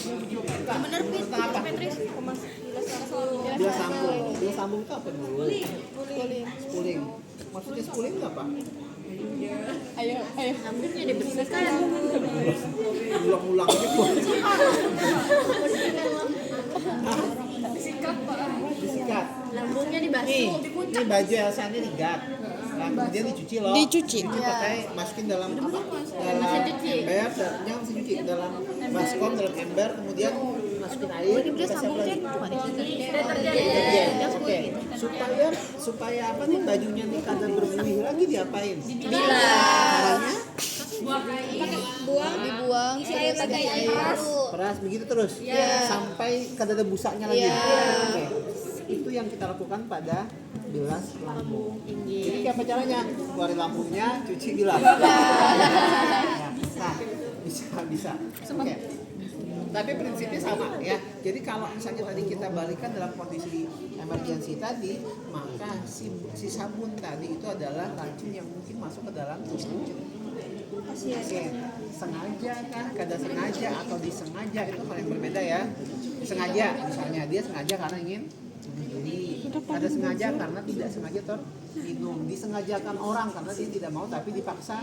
Bener Pit, apa? Petris. Bilas sambung. Bilas sambung itu apa dulu? Spuling. Maksudnya spuling itu apa? Ayo. Lambungnya dibersihkan. Ulang-ulang gitu. Disikat. Lambungnya Nih, dibasuh, ini baju Elsa ini digat. Nah, kemudian dicuci loh. Dicuci. Pakai masukin dalam apa? Dalam Mesin cuci. ember, jangan mesin cuci, dalam baskom, dalam ember, kemudian masukin air. Kita siapin lagi. Deterjen. Oke. Supaya apa nih bajunya nih kagak berbuih lagi diapain? Caranya Dibuang, Air pakai air. peras begitu terus sampai kagak ada busanya lagi. Oke. Itu yang kita lakukan pada bilas lambung. Jadi apa caranya? Keluarin lambungnya, cuci bilas. Nah, bisa. Oke. Tapi prinsipnya sama ya. Jadi kalau misalnya tadi kita balikan dalam kondisi emergency tadi, maka si sabun tadi itu adalah racun yang mungkin masuk ke dalam tubuh pasien. Sengaja kan, kada sengaja atau disengaja itu hal yang berbeda ya. Sengaja, misalnya dia sengaja karena ingin bunuh diri. Kada sengaja karena tidak sengaja terminum. Disengajakan orang karena dia tidak mau tapi dipaksa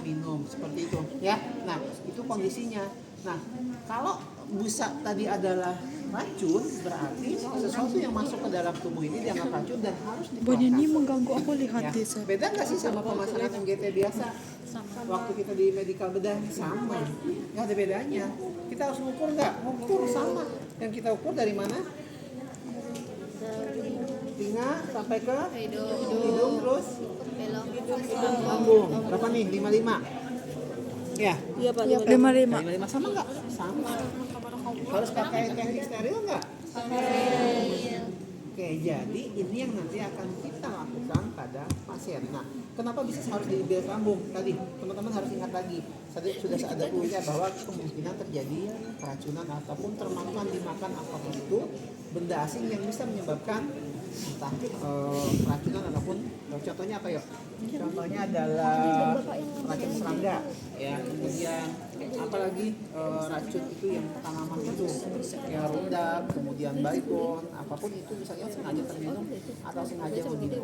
minum, seperti itu ya. Nah, itu kondisinya. Nah, kalau busa tadi adalah racun, berarti sesuatu yang masuk ke dalam tubuh ini dianggap racun dan harus Bon ini dikeluarkan. mengganggu aku lihat Ya, desa. beda nggak sih sama pemasaran MGT biasa? Waktu kita di medical bedah sama, nggak ada bedanya. Kita harus ngukur nggak? Ngukur sama. Yang kita ukur dari mana? Telinga sampai ke hidung terus lambung. Berapa nih? 55. Ya. Iya Pak. 55. 55 sama nggak? Sama. Harus pakai teknik steril nggak? Oke, jadi ini yang nanti akan kita lakukan pada pasien. Nah, kenapa bisa harus dibilas lambung? Tadi teman-teman harus ingat lagi. Tadi sudah ada clue-nya bahwa kemungkinan terjadi keracunan ataupun termakan dimakan apapun itu benda asing yang bisa menyebabkan entah keracunan ataupun contohnya apa yuk? Contohnya adalah racun serangga, ya. Kemudian apalagi racun itu yang tanaman itu, ya rundak, kemudian baygon, apapun itu misalnya sengaja terminum atau sengaja meminum.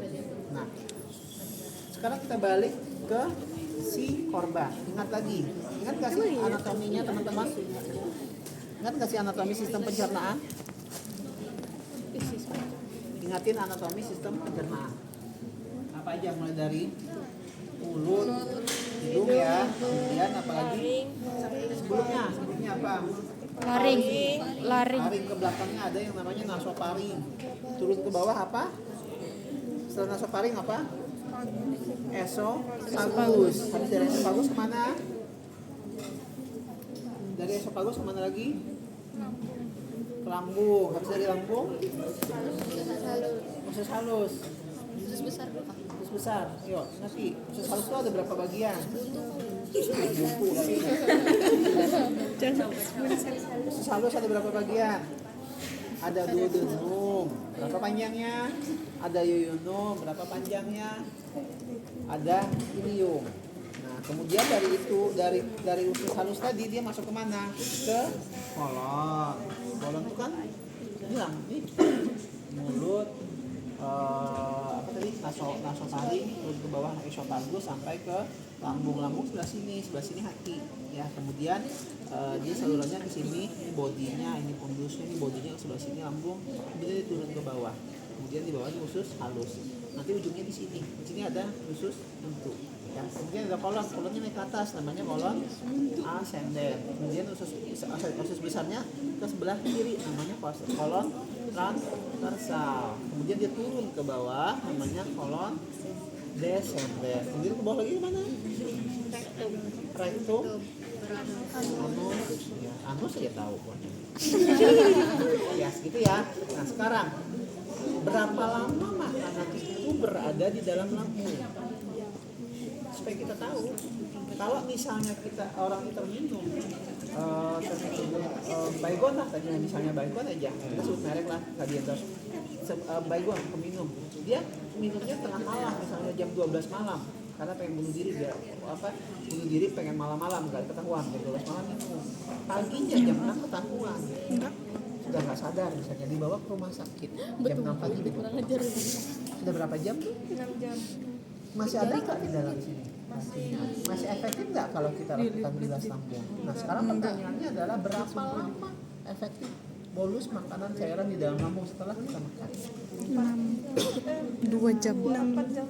Nah, sekarang kita balik ke si korban. Ingat nggak sih anatominya teman-teman? Ingat nggak sih anatomi sistem pencernaan? Ingatin anatomi sistem pencernaan. Apa aja mulai dari mulut, hidung ya, kemudian apalagi sebelumnya apa? Laring. Laring ke belakangnya ada yang namanya nasofaring. Turun ke bawah apa? Setelah nasofaring apa? Esofagus. Habis dari esofagus kemana? Dari esofagus kemana lagi? Ke lambung. Habis dari lambung? Usus halus. Usus besar berapa? Usus besar. Yuk, nanti usus halus itu ada berapa bagian? Usus halus ada berapa bagian? Ada duodenum, berapa panjangnya? Ada yuyunum, berapa panjangnya? Ada ilium. Nah, kemudian dari itu, dari usus halus tadi dia masuk ke mana? Ke kolon. Kolon itu kan bilang nih mulut, apa tadi nasofaring, turun ke bawah esofagus sampai ke lambung sebelah sini hati ya. Kemudian dia salurannya di sini, ini bodinya, ini pembusnya, ini bodinya sebelah sini lambung, kemudian dia turun ke bawah, kemudian di bawah ini usus halus, nanti ujungnya di sini ada usus bentuk ya. Kemudian ada kolonnya naik ke atas, namanya kolon ascendent. Kemudian usus besarnya ke sebelah kiri, namanya kolon transversal. Kemudian dia turun ke bawah, namanya kolon descendent. Kemudian ke bawah lagi ke mana? Rectum. Anus, ya, anus saya tahu pokoknya. Ya segitu ya. Nah sekarang berapa lama makanan itu berada di dalam lambung? Supaya kita tahu. Kalau misalnya orang itu terminum baygon lah tadi, misalnya baygon aja, kita sebut merek lah tadi endorse. Baygon peminum, dia minumnya tengah malam, misalnya jam 12 malam. karena pengen bunuh diri biar bunuh diri pengen malam-malam nggak ketahuan jam 12 malam minum, paginya jam 6 ketahuan sudah nggak sadar misalnya dibawa ke rumah sakit jam 6 pagi kurang ajar. sudah berapa jam tuh? 6 jam. Masih ada nggak di dalam sini? Masih efektif nggak kalau kita lakukan bilas lambung? Nah sekarang pertanyaannya adalah berapa lama efektif bolus makanan cairan di dalam lambung setelah kita makan? 2 jam. 4 jam.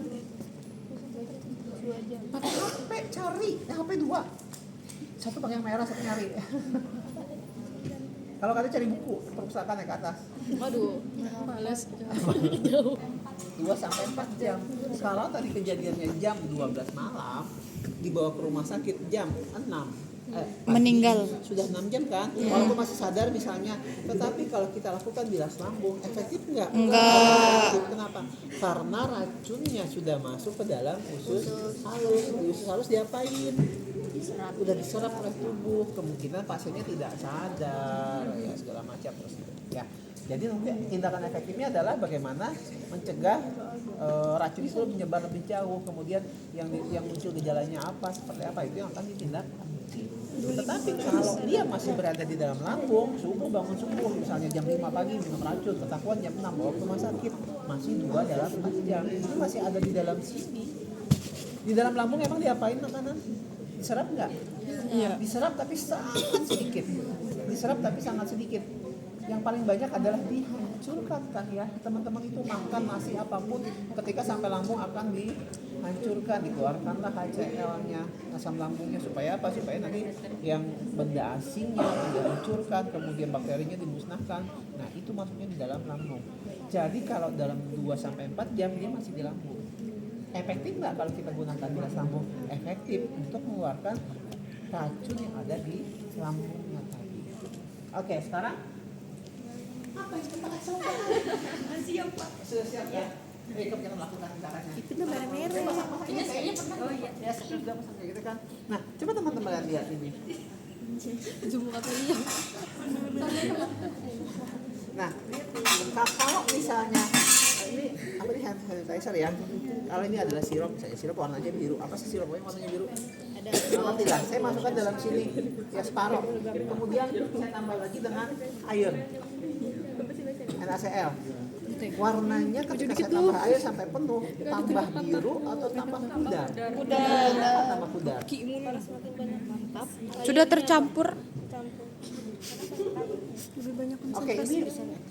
Pakai HP cari, HP 2. Satu pakai yang merah, satu nyari. Kalau kalian cari buku, perpustakaan yang ke atas. Waduh, males. 2 sampai 4 jam. Kalau tadi kejadiannya jam 12 malam, dibawa ke rumah sakit jam 6. Meninggal. Sudah 6 jam kan? Walaupun masih sadar misalnya. Tetapi kalau kita lakukan bilas lambung, efektif enggak? Enggak. Kenapa? Karena racunnya sudah masuk ke dalam usus halus. Di usus halus diapain? Udah diserap oleh tubuh. Kemungkinan pasiennya tidak sadar, ya segala macam terus gitu. Ya. Jadi nanti tindakan efektifnya adalah bagaimana mencegah racun itu menyebar lebih jauh. Kemudian yang muncul gejalanya apa, seperti apa itu yang akan ditindakkan. Tetapi kalau dia masih berada di dalam lambung, bangun subuh misalnya jam 5 pagi minum racun, ketahuan jam 6 bawa ke rumah sakit, masih 2 dalam 4 jam. Ini masih ada di dalam sini. Di dalam lambung emang diapain makanan? Diserap nggak? Iya. Diserap tapi sangat sedikit. Diserap tapi sangat sedikit. Yang paling banyak adalah dihancurkan kan ya. Teman-teman itu makan nasi apapun ketika sampai lambung akan dihancurkan, dikeluarkanlah HCl-nya, asam lambungnya supaya apa? Supaya nanti yang benda asingnya dihancurkan, kemudian bakterinya dimusnahkan. Nah, itu masuknya di dalam lambung. Jadi kalau dalam 2 sampai 4 jam dia masih di lambung. Efektif nggak kalau kita gunakan bilas lambung? Efektif untuk mengeluarkan racun yang ada di lambungnya tadi. Oke, sekarang apa yang kita lakukan? Siap, Pak. Sudah siap ya? Ikut kita melakukan tindakannya. Itu merah-merah. Ini kayaknya pernah. Oh iya. Ya, sudah pasang kayak gitu kan. Nah, coba teman-teman lihat ini. Zoom apa dia? Nah, kalau misalnya ini apa nih hand sanitizer ya? Kalau ini adalah sirup, misalnya sirup warnanya biru. Apa sih sirup yang warnanya biru? Ada. Ngerti lah. Saya masukkan dalam sini ya separuh. Kemudian saya tambah lagi dengan air. NaCl. Warnanya ketika saya tambah air sampai penuh, tambah biru atau tambah pudar? Pudar. Tambah pudar. Mantap. Sudah tercampur. Oke, ini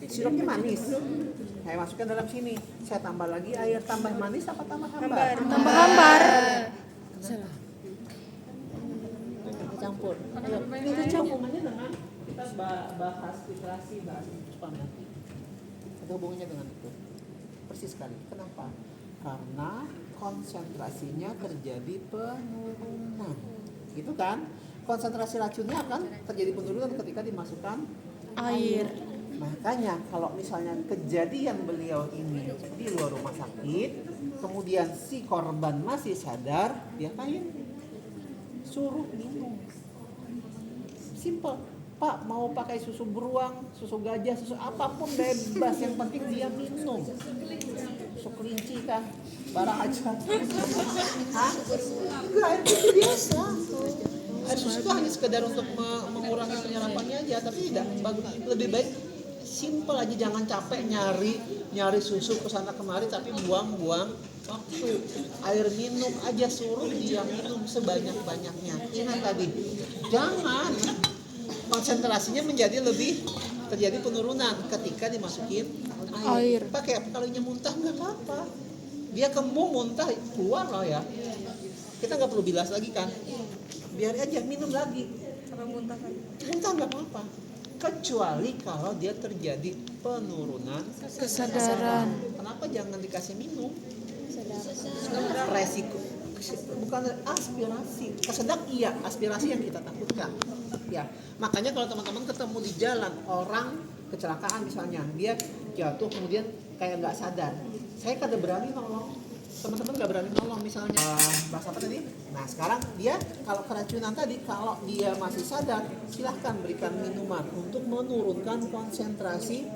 sirupnya manis. Saya masukkan dalam sini. Saya tambah lagi air, tambah manis apa tambah hambar? Tambah hambar. Salah. Campur. Ayo, ini hubungannya dengan kita bahas filtrasi, bahas supam nanti. Ada hubungannya dengan itu. Persis sekali. Kenapa? Karena konsentrasinya terjadi penurunan. Gitu kan? Konsentrasi racunnya akan terjadi penurunan ketika dimasukkan air. Makanya kalau misalnya kejadian beliau ini di luar rumah sakit, kemudian si korban masih sadar, diapain? Suruh minum. Simple. Pak mau pakai susu beruang, susu gajah, susu apapun bebas, yang penting dia minum. Susu kelinci kah? Barang aja. Hah? Enggak, air putih biasa. Air susu itu hanya sekedar untuk mengurangi penyerapannya aja, tapi tidak bagus. Lebih baik simple aja, jangan capek nyari susu ke sana kemari tapi buang-buang waktu. Air minum aja suruh dia minum sebanyak-banyaknya. Ingat tadi, jangan konsentrasinya terjadi penurunan ketika dimasukin air. Pakai apa? Kalau muntah nggak apa-apa. Dia kembung muntah keluar loh ya. Kita nggak perlu bilas lagi kan. Biar aja minum lagi. Muntah nggak apa-apa. Kecuali kalau dia terjadi penurunan Kesadaran. Kenapa jangan dikasih minum? Resiko bukan aspirasi. Kesedak iya, aspirasi yang kita takutkan. Ya, makanya kalau teman-teman ketemu di jalan orang kecelakaan misalnya, dia jatuh kemudian kayak nggak sadar, saya kada berani nolong. Teman-teman nggak berani nolong misalnya. Bahasa apa tadi? Nah sekarang dia kalau keracunan tadi, kalau dia masih sadar, silahkan berikan minuman untuk menurunkan konsentrasi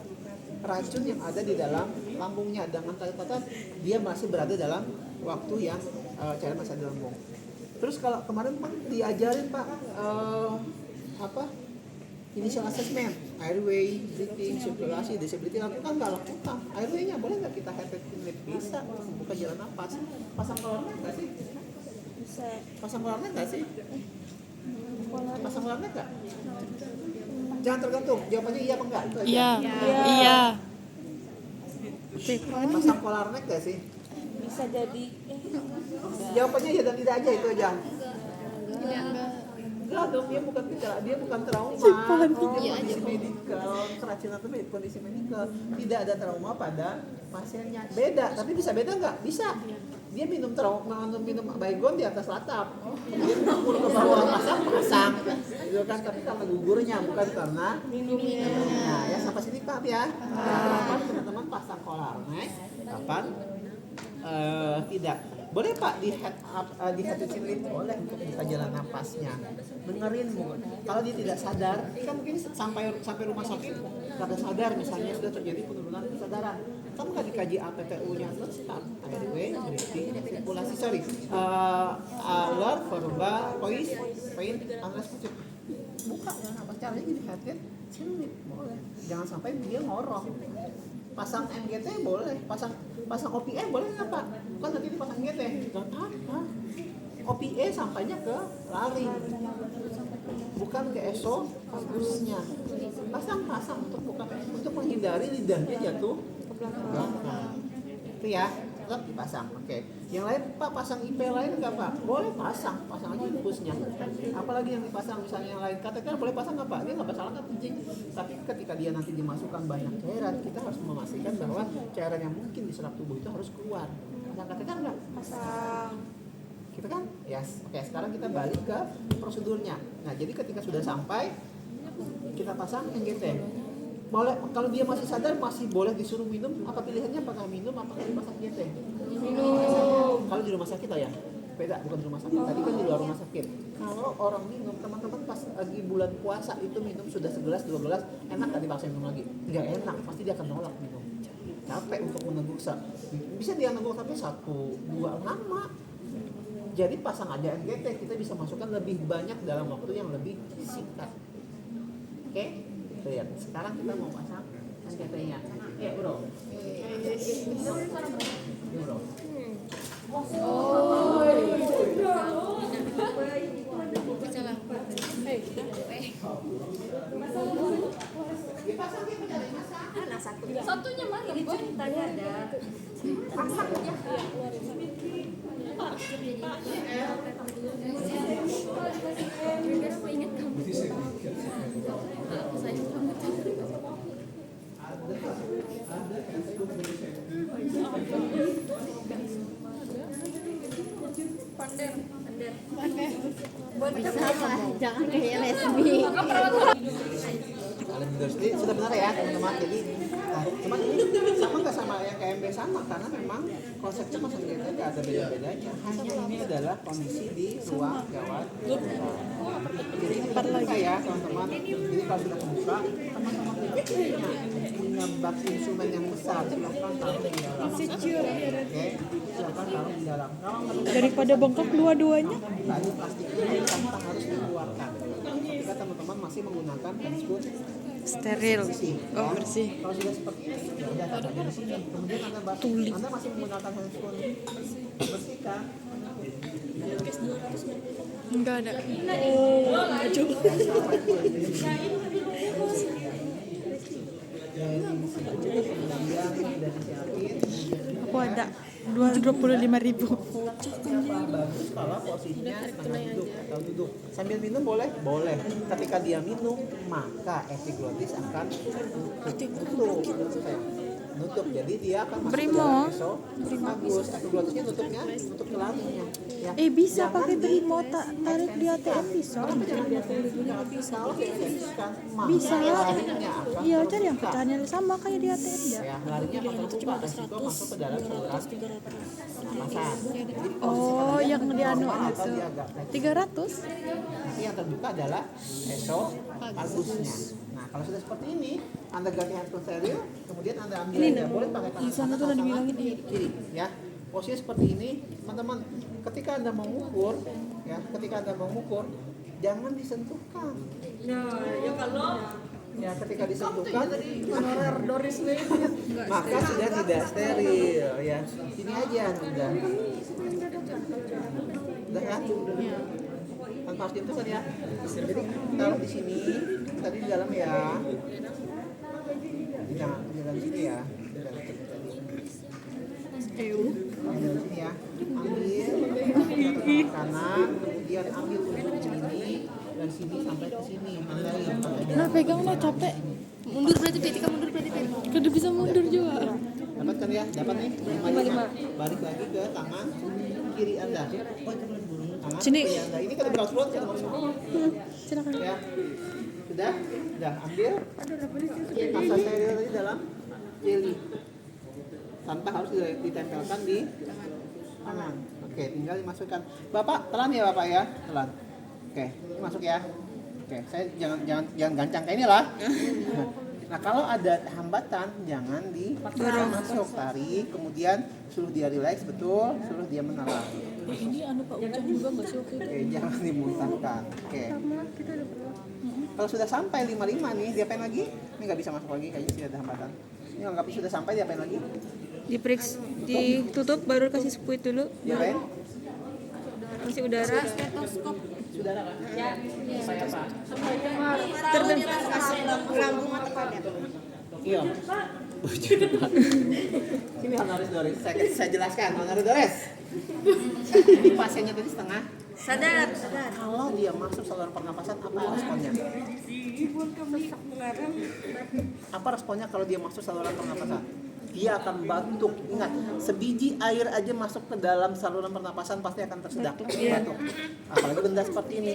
racun yang ada di dalam lambungnya. Dengan kata-kata dia masih berada dalam waktu yang cairan masih ada lambung. Terus kalau kemarin Pak diajarin Pak apa? Initial assessment, airway, breathing, sirkulasi, disability, lakukan nggak lakukan? Airway-nya boleh nggak kita head limit? Bisa, buka jalan nafas. Pasang kolornya nggak sih? Bisa. Pasang kolornya nggak sih? Pasang kolornya nggak? Jangan tergantung, jawabannya iya apa enggak? Itu aja. Iya. Iya. Pasang kolornya nggak sih? Bisa jadi Jawabannya iya dan tidak aja, itu aja. Enggak. Enggak dong, dia bukan bicara, dia bukan trauma. Dia kondisi medikal, keracunan itu kondisi medikal. Tidak ada trauma pada pasiennya. Beda, tapi bisa beda nggak? Bisa. Dia minum minum baygon di atas latap. Dia gugur ke bawah pasang. Itu kan, tapi karena gugurnya bukan karena minumnya. Ya sampai sini Pak ya. Kapan teman-teman pasang kolarneck? Kapan? Tidak. Boleh Pak di head to chin lift, boleh untuk buka jalan napasnya. Dengerin Bu. Kalau dia tidak sadar, kan mungkin sampai rumah sakit karena sadar misalnya sudah terjadi penurunan kesadaran. Kamu kan dikaji APPU-nya terus start airway, breathing, sirkulasi, alert, verbal, voice, pain, unresponsive. Buka jalan napas, caranya di head to chin lift boleh. Jangan sampai dia ngorok. Pasang MGT boleh, pasang OPE boleh nggak Pak? Bukan nanti dipasang MGT, nggak apa-apa. OPE sampainya ke lari, bukan ke esofagusnya. Pasang untuk menghindari lidahnya jatuh ke belakang. Itu ya, tetap dipasang. Oke. Yang lain Pak pasang IP lain nggak Pak? Boleh pasang aja infusnya. Apalagi yang dipasang misalnya yang lain, kateter boleh pasang nggak Pak? Dia nggak masalah kan kencing. Tapi ketika dia nanti dimasukkan banyak cairan, kita harus memastikan bahwa cairan yang mungkin diserap tubuh itu harus keluar. Pasang kateter nggak? pasang. Kita kan? Yes. Oke, sekarang kita balik ke prosedurnya. Nah, jadi ketika sudah sampai, kita pasang NGT. Boleh, kalau dia masih sadar masih boleh disuruh minum. Apa pilihannya? Apakah minum? Apakah dipasang NGT? Minum. Kalau di rumah sakit lah ya. Beda, bukan di rumah sakit. Tadi kan di luar rumah sakit. Kalau orang minum, teman-teman pas lagi bulan puasa itu minum sudah segelas, 2 gelas, enak nggak dipaksa minum lagi? Nggak enak, pasti dia akan nolak minum. Capek untuk meneguk. Bisa dia neguk tapi 1, 2 lama. Jadi pasang aja NGT, kita bisa masukkan lebih banyak dalam waktu yang lebih singkat. Oke? Lihat, sekarang kita mau pasang NGT-nya. Ya bro. Ya bro. Salah. Dipasang dia mencari masak. Satunya mana? Tadi ada. Aku ingat kamu. Aku sayang banget. Jangan kayak lesbi. Jadi sudah benar ya teman-teman. Jadi cuman ini sama nggak sama yang KMB sama karena memang konsepnya pasang GT nggak ada beda-bedanya. Hanya ini adalah kondisi di ruang gawat. Jadi ini terbuka ya teman-teman. Jadi kalau sudah terbuka, teman-teman punya bak instrumen yang besar, silakan taruh di dalam. Oke, silakan taruh di dalam. Kalau Daripada bengkak dua-duanya. tadi plastiknya tanpa harus dikeluarkan. Ketika teman-teman masih menggunakan handscoon Steril. bersih, Oh, ya. bersih. Kalau sudah seperti ini, ya udah taruh di sini. Kemudian Anda masih menggunakan handphone bersih kan? Enggak ada. Aku ada 225.000. Bagus kalau posisinya setengah duduk atau duduk. Sambil minum boleh? Boleh. Ketika dia minum, maka epiglotis akan nutup. Jadi dia akan masuk ke dalam esofagus. Epiglotisnya nutupnya, nutup ke lambungnya. Ya. Bisa Jangan pakai remote tarik di ATM bisa. Jangan kalau diefektifkan, maka Bisa. larinya akan Iya, cari yang terbuka. pecahannya sama kayak di ATM ya. Ya, larinya akan terbuka, resiko masuk ke dalam saluran pernapasan. Jadi Oh, yang di anu normal atau itu. dia agak naik. 300. Nanti yang terbuka adalah esofagusnya. Nah, kalau sudah seperti ini, Anda ganti handphone steril, kemudian Anda ambil aja. Boleh pakai tangan Di sana tuh udah dibilangin kiri, ya. Posisinya seperti ini, teman-teman. ketika Anda mau mengukur, ya, jangan disentuhkan. Nah, ya kalau Ya, ketika disentuhkan, maka sudah tidak steril. Ya, sini aja udah. Udah kan? Tanpa harus disentuhkan ya. Jadi taruh di sini, tadi di dalam ya. Jangan di dalam sini ya. Di dalam sini ya. Ambil kanan, kemudian ambil ujung sini dan sini sampai ke sini. Nah, pegang lo capek. Mundur berarti Betika mundur berarti. Kudu bisa mundur juga. Dapat kan ya? Dapat nih? 5. Balik lagi ke tangan kiri Anda. Tangan Sini. kiri Anda. Ini kan berat-berat kan maksudnya. Silakan. Ya. Sudah? Sudah ambil. Masa steril tadi dalam jeli. Tanpa harus ditempelkan di tangan. Oke, tinggal dimasukkan. Bapak, telan ya Bapak ya? Telan. Oke, ini masuk ya. Oke, saya jangan gancang kayak inilah. Nah, kalau ada hambatan jangan masuk, tarik, kemudian suruh dia relax betul, suruh dia menalar. Ini Pak Ucang juga nggak sih waktu itu? Oke, jangan dimuntahkan. Oke. Kalau sudah sampai 55 nih, diapain lagi? Ini nggak bisa masuk lagi, kayaknya sudah ada hambatan. Ini anggap sudah sampai, diapain lagi? diperiksa, ditutup baru kasih spuit dulu, Diapain? kasih udara. Stetoskop. Sudah kan? Ya. Supaya apa? Lambung atau padat. Iya. Sini Honoris Doris, saya jelaskan Honoris Doris. Ini pasiennya tadi setengah. Sadar. Kalau dia masuk saluran pernapasan, apa responnya? Apa responnya kalau dia masuk saluran pernapasan? Dia akan batuk. Ingat, sebiji air aja masuk ke dalam saluran pernapasan pasti akan tersedak batuk. Apalagi benda seperti ini.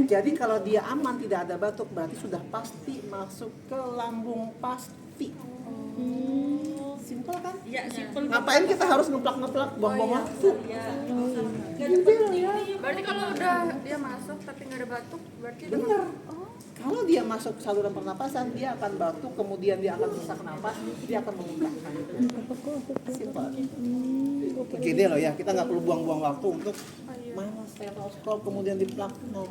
Jadi kalau dia aman tidak ada batuk, berarti sudah pasti masuk ke lambung pasti. Simpel kan? Ya, simpel. Ngapain kita harus ngeplak-ngeplak buang-buang waktu? Berarti kalau udah dia masuk tapi nggak ada batuk, berarti udah Bener. Kalau dia masuk saluran pernapasan, dia akan batuk, kemudian dia akan sesak napas, dia akan memuntahkan. Simpel. Gede loh ya, kita nggak perlu buang-buang waktu untuk mana stetoskop kemudian diplak. No.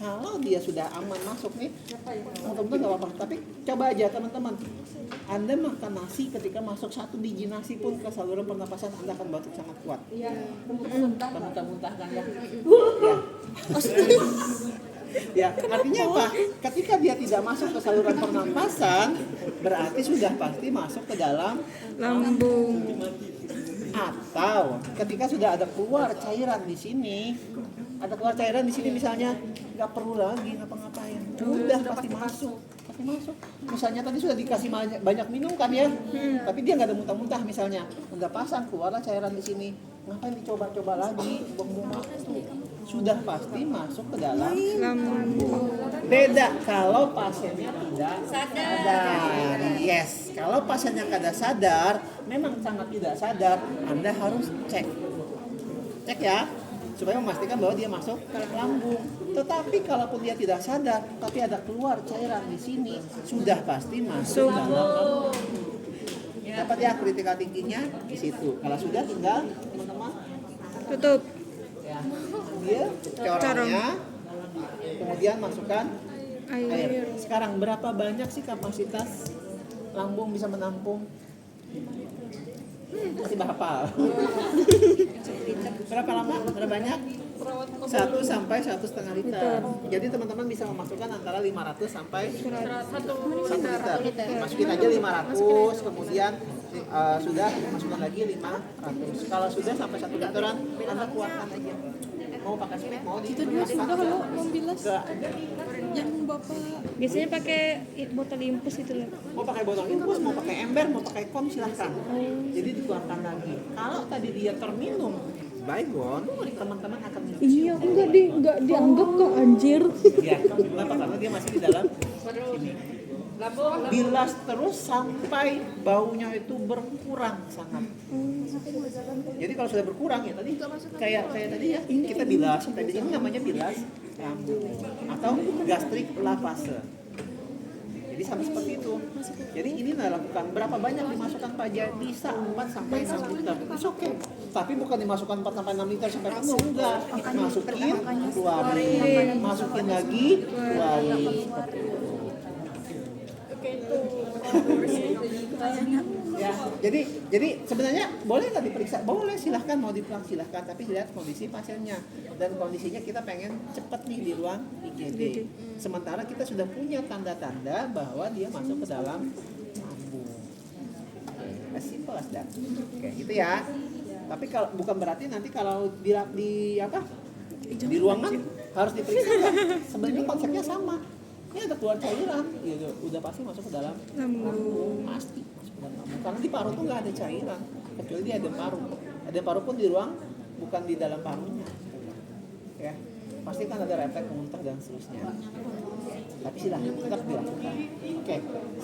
Kalau dia sudah aman masuk nih, teman-teman nggak apa-apa. Tapi coba aja teman-teman, Anda makan nasi ketika masuk 1 biji nasi pun ke saluran pernapasan, Anda akan batuk sangat kuat. Muntah-muntahkan ya. Ya, artinya apa? Ketika dia tidak masuk ke saluran pernapasan, berarti sudah pasti masuk ke dalam Lambung. Atau ketika sudah ada keluar cairan di sini, misalnya, nggak perlu lagi ngapa-ngapain, udah pasti masuk. Misalnya tadi sudah dikasih banyak minum kan ya, tapi dia nggak ada muntah-muntah misalnya, udah pasang keluarlah cairan di sini, ngapain dicoba-coba lagi, buang-buang waktu, sudah pasti masuk ke dalam lambung. Beda kalau pasiennya tidak sadar. Yes, kalau pasiennya tidak sadar, memang sangat tidak sadar, Anda harus cek ya, supaya memastikan bahwa dia masuk ke lambung. Tetapi kalaupun dia tidak sadar, tapi ada keluar cairan di sini, sudah pasti masuk ke dalam lambung. Dapat ya critical thinkingnya di situ. Kalau sudah tinggal teman-teman Tutup. ya, ambil corongnya, kemudian masukkan air. Sekarang berapa banyak sih kapasitas lambung bisa menampung? Masih hafal. Berapa lama? Berapa banyak? 1 sampai 1,5 liter. Jadi teman-teman bisa memasukkan antara 500 sampai 1 liter. Masukin aja 500, kemudian sudah masukkan lagi 500. Kalau sudah sampai 1 literan, Anda kuatkan aja. Mau pakai spek, mau Itu dulu sudah kalau mau bilas yang bapak Biasanya pakai botol impus itu loh. mau pakai botol infus, mau pakai ember, mau pakai kom silahkan. Jadi dikeluarkan lagi. Kalau tadi dia terminum baygon, teman-teman akan iya enggak dianggap kok anjir. ya, kenapa? Karena dia masih di dalam sini. Bilas terus sampai baunya itu berkurang sangat. Jadi kalau sudah berkurang ya tadi kayak tadi ya, kita bilas, tadi ini namanya bilas lambung atau gastrik lavase. Jadi sama seperti itu. Jadi ini lakukan berapa banyak dimasukkan Pak Jaya? Bisa 4 sampai 6 liter. It's okay. Tapi bukan dimasukkan 4 sampai 6 liter sampai penuh, enggak. Masukin, keluarin, masukin lagi, keluarin. Seperti itu. Ya, jadi sebenarnya boleh nggak diperiksa? Boleh, silahkan, mau diperiksa silahkan, tapi lihat kondisi pasiennya dan kondisinya kita pengen cepet nih di ruang IGD. Sementara kita sudah punya tanda-tanda bahwa dia masuk ke dalam lambung. As simple as that. Oke, gitu ya. Tapi kalau bukan berarti nanti kalau di ruangan harus diperiksa. Sebenarnya konsepnya sama. Ini ada keluar cairan, gitu. Udah pasti masuk ke dalam lambung, pasti masuk ke dalam lambung. Karena di paru tuh nggak ada cairan, kecuali dia ada paru. Ada paru pun di ruang, bukan di dalam parunya. Ya, pasti kan ada refleks muntah dan seterusnya. Tapi silahkan tetap dilakukan. Oke,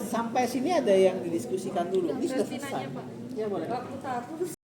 sampai sini ada yang didiskusikan dulu. Ini sudah selesai. Ya boleh.